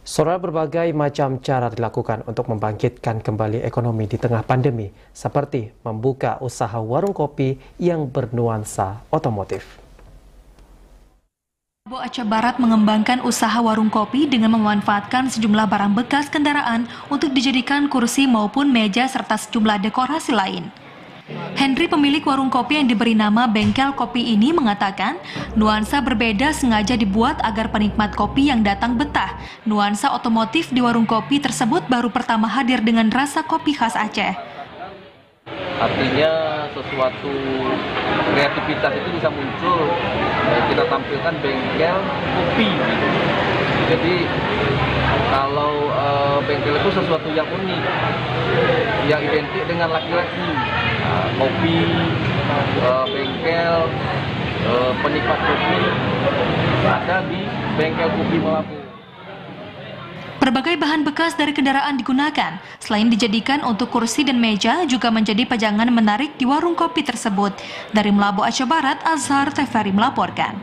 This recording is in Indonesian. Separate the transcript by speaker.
Speaker 1: Saudara, berbagai macam cara dilakukan untuk membangkitkan kembali ekonomi di tengah pandemi, seperti membuka usaha warung kopi yang bernuansa otomotif.
Speaker 2: Malabo Aceh Barat mengembangkan usaha warung kopi dengan memanfaatkan sejumlah barang bekas kendaraan untuk dijadikan kursi maupun meja serta sejumlah dekorasi lain. Henry, pemilik warung kopi yang diberi nama Bengkel Kopi ini, mengatakan nuansa berbeda sengaja dibuat agar penikmat kopi yang datang betah. Nuansa otomotif di warung kopi tersebut baru pertama hadir dengan rasa kopi khas Aceh.
Speaker 3: Artinya sesuatu kreativitas itu bisa muncul, kita tampilkan bengkel kopi. Jadi kalau bengkel itu sesuatu yang unik, yang identik dengan laki-laki. Kopi, bengkel, penikmat kopi ada di Bengkel Kopi Malabo.
Speaker 2: Berbagai bahan bekas dari kendaraan digunakan. Selain dijadikan untuk kursi dan meja, juga menjadi pajangan menarik di warung kopi tersebut. Dari Malabo Aceh Barat, Azhar Tefari melaporkan.